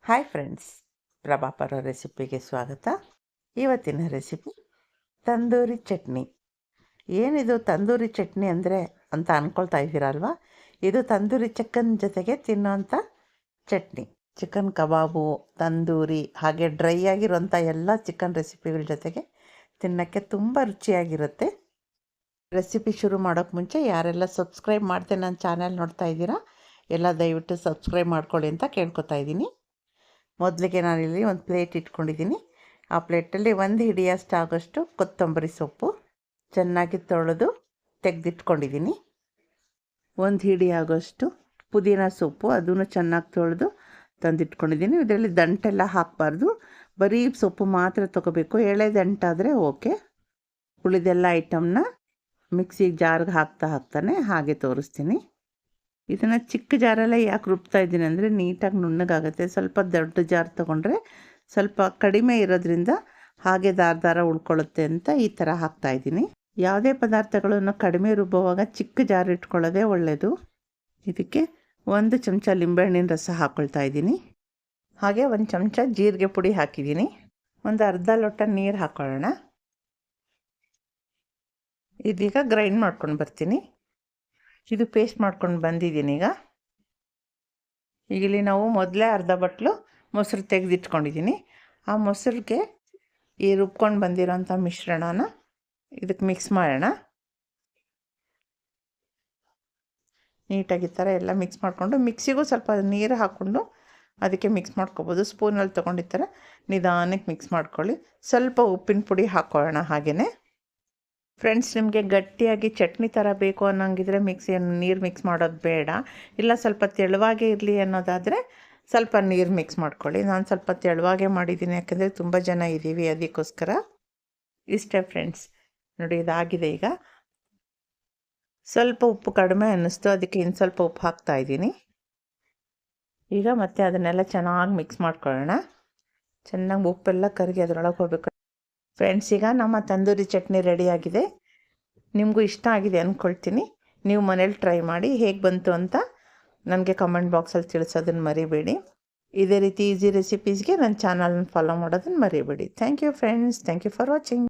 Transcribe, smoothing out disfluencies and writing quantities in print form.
Hi friends, ಪ್ರಭಾಪರ ರೆಸಿಪಿಗೆ ಸ್ವಾಗತ. ಇವತ್ತಿನ recipe tandoori chutney. ಏನಿದು ತಂದೂರಿ ಚಟ್ನಿ ಅಂದರೆ ಅಂತ ಅಂದ್ಕೊಳ್ತಾ ಇದ್ದೀರಲ್ವ? ಇದು ತಂದೂರಿ ಚಿಕನ್ ಜೊತೆಗೆ ತಿನ್ನೋಂಥ ಚಟ್ನಿ. ಚಿಕನ್ ಕಬಾಬು, ತಂದೂರಿ ಹಾಗೆ ಡ್ರೈ ಆಗಿರೋಂಥ ಎಲ್ಲ ಚಿಕನ್ ರೆಸಿಪಿಗಳ ಜೊತೆಗೆ ತಿನ್ನೋಕ್ಕೆ ತುಂಬ ರುಚಿಯಾಗಿರುತ್ತೆ. ರೆಸಿಪಿ ಶುರು ಮಾಡೋಕ್ಕೆ ಮುಂಚೆ ಯಾರೆಲ್ಲ ಸಬ್ಸ್ಕ್ರೈಬ್ ಮಾಡ್ದೆ ನನ್ನ ಚಾನೆಲ್ ನೋಡ್ತಾ ಇದ್ದೀರಾ ಎಲ್ಲ ದಯವಿಟ್ಟು ಸಬ್ಸ್ಕ್ರೈಬ್ ಮಾಡ್ಕೊಳ್ಳಿ ಅಂತ ಕೇಳ್ಕೊತಾ ಇದ್ದೀನಿ. ಮೊದಲಿಗೆ ನಾನಿಲ್ಲಿ ಒಂದು ಪ್ಲೇಟ್ ಇಟ್ಕೊಂಡಿದ್ದೀನಿ. ಆ ಪ್ಲೇಟಲ್ಲಿ ಒಂದು ಹಿಡಿಯಷ್ಟಾಗೋಷ್ಟು ಕೊತ್ತಂಬರಿ ಸೊಪ್ಪು ಚೆನ್ನಾಗಿ ತೊಳೆದು ತೆಗೆದಿಟ್ಕೊಂಡಿದ್ದೀನಿ. ಒಂದು ಹಿಡಿ ಆಗೋಷ್ಟು ಪುದೀನ ಸೊಪ್ಪು ಅದನ್ನು ಚೆನ್ನಾಗಿ ತೊಳೆದು ತಂದಿಟ್ಕೊಂಡಿದ್ದೀನಿ. ಇದರಲ್ಲಿ ದಂಟೆಲ್ಲ ಹಾಕಬಾರ್ದು, ಬರೀ ಸೊಪ್ಪು ಮಾತ್ರ ತೊಗೋಬೇಕು. ಎಳೆ ದಂಟಾದರೆ ಓಕೆ. ಉಳಿದೆಲ್ಲ ಐಟಮ್ನ ಮಿಕ್ಸಿಗೆ ಜಾರ್ಗೆ ಹಾಕ್ತಾನೆ ಹಾಗೆ ತೋರಿಸ್ತೀನಿ. ಇದನ್ನು ಚಿಕ್ಕ ಜಾರಲ್ಲೇ ಯಾಕೆ ರುಬ್ತಾ ಇದ್ದೀನಿ ಅಂದರೆ ನೀಟಾಗಿ ನುಣ್ಣಗಾಗುತ್ತೆ. ಸ್ವಲ್ಪ ದೊಡ್ಡ ಜಾರ್ ತೊಗೊಂಡ್ರೆ ಸ್ವಲ್ಪ ಕಡಿಮೆ ಇರೋದ್ರಿಂದ ಹಾಗೆ ದಾರ ಉಳ್ಕೊಳ್ಳುತ್ತೆ ಅಂತ ಈ ಥರ ಹಾಕ್ತಾಯಿದ್ದೀನಿ. ಯಾವುದೇ ಪದಾರ್ಥಗಳನ್ನು ಕಡಿಮೆ ರುಬ್ಬುವಾಗ ಚಿಕ್ಕ ಜಾರ್ ಇಟ್ಕೊಳ್ಳೋದೇ ಒಳ್ಳೆಯದು. ಇದಕ್ಕೆ 1 ಚಮಚ ಲಿಂಬೆಹಣ್ಣಿನ ರಸ ಹಾಕ್ಕೊಳ್ತಾ ಇದ್ದೀನಿ. ಹಾಗೆ 1 ಚಮಚ ಜೀರಿಗೆ ಪುಡಿ ಹಾಕಿದ್ದೀನಿ. ಒಂದು ಅರ್ಧ ಲೋಟ ನೀರು ಹಾಕ್ಕೊಳ್ಳೋಣ. ಇದೀಗ ಗ್ರೈಂಡ್ ಮಾಡ್ಕೊಂಡು ಬರ್ತೀನಿ. ಇದು ಪೇಸ್ಟ್ ಮಾಡ್ಕೊಂಡು ಬಂದಿದ್ದೀನಿ. ಈಗ ಇಲ್ಲಿ ನಾವು ಮೊದಲೇ ಅರ್ಧ ಬಟ್ಲು ಮೊಸರು ತೆಗೆದಿಟ್ಕೊಂಡಿದ್ದೀನಿ. ಆ ಮೊಸರಿಗೆ ಈ ರುಬ್ಕೊಂಡು ಬಂದಿರೋಂಥ ಮಿಶ್ರಣನ ಇದಕ್ಕೆ ಮಿಕ್ಸ್ ಮಾಡೋಣ. ನೀಟಾಗಿ ಈ ಥರ ಎಲ್ಲ ಮಿಕ್ಸ್ ಮಾಡಿಕೊಂಡು ಮಿಕ್ಸಿಗೂ ಸ್ವಲ್ಪ ನೀರು ಹಾಕ್ಕೊಂಡು ಅದಕ್ಕೆ ಮಿಕ್ಸ್ ಮಾಡ್ಕೊಬೋದು. ಸ್ಪೂನಲ್ಲಿ ತೊಗೊಂಡಿರ್ತಾರೆ ನಿಧಾನಕ್ಕೆ ಮಿಕ್ಸ್ ಮಾಡ್ಕೊಳ್ಳಿ. ಸ್ವಲ್ಪ ಉಪ್ಪಿನ ಪುಡಿ ಹಾಕ್ಕೊಳ್ಳೋಣ. ಹಾಗೆಯೇ ಫ್ರೆಂಡ್ಸ್, ನಿಮಗೆ ಗಟ್ಟಿಯಾಗಿ ಚಟ್ನಿ ಥರ ಬೇಕು ಅನ್ನೋಂಗಿದ್ರೆ ನೀರು ಮಿಕ್ಸ್ ಮಾಡೋದು ಬೇಡ. ಇಲ್ಲ ಸ್ವಲ್ಪ ತೆಳುವಾಗೇ ಇರಲಿ ಅನ್ನೋದಾದರೆ ಸ್ವಲ್ಪ ನೀರು ಮಿಕ್ಸ್ ಮಾಡ್ಕೊಳ್ಳಿ. ನಾನು ಸ್ವಲ್ಪ ತೆಳುವಾಗೇ ಮಾಡಿದ್ದೀನಿ, ಯಾಕೆಂದರೆ ತುಂಬ ಜನ ಇದ್ದೀವಿ, ಅದಕ್ಕೋಸ್ಕರ. ಇಷ್ಟೇ ಫ್ರೆಂಡ್ಸ್. ನೋಡಿ, ಇದಾಗಿದೆ. ಈಗ ಸ್ವಲ್ಪ ಉಪ್ಪು ಕಡಿಮೆ ಅನ್ನಿಸ್ತು, ಅದಕ್ಕೆ ಇನ್ನು ಸ್ವಲ್ಪ ಉಪ್ಪು ಹಾಕ್ತಾಯಿದ್ದೀನಿ. ಈಗ ಮತ್ತೆ ಅದನ್ನೆಲ್ಲ ಚೆನ್ನಾಗಿ ಮಿಕ್ಸ್ ಮಾಡ್ಕೊಳ್ಳೋಣ. ಚೆನ್ನಾಗಿ ಉಪ್ಪೆಲ್ಲ ಕರಗಿ ಅದರೊಳಗೆ ಹೋಗ್ಬೇಕು. ಫ್ರೆಂಡ್ಸ್, ಈಗ ನಮ್ಮ ತಂದೂರಿ ಚಟ್ನಿ ರೆಡಿಯಾಗಿದೆ. ನಿಮಗೂ ಇಷ್ಟ ಆಗಿದೆ ಅಂದ್ಕೊಳ್ತೀನಿ. ನೀವು ಮನೇಲಿ ಟ್ರೈ ಮಾಡಿ ಹೇಗೆ ಬಂತು ಅಂತ ನನಗೆ ಕಮೆಂಟ್ ಬಾಕ್ಸಲ್ಲಿ ತಿಳಿಸೋದನ್ನು ಮರಿಬೇಡಿ. ಇದೇ ರೀತಿ ಈಸಿ ರೆಸಿಪೀಸ್ಗೆ ನನ್ನ ಚಾನಲ್ನ ಫಾಲೋ ಮಾಡೋದನ್ನು ಮರಿಬೇಡಿ. Thank you friends. Thank you for watching.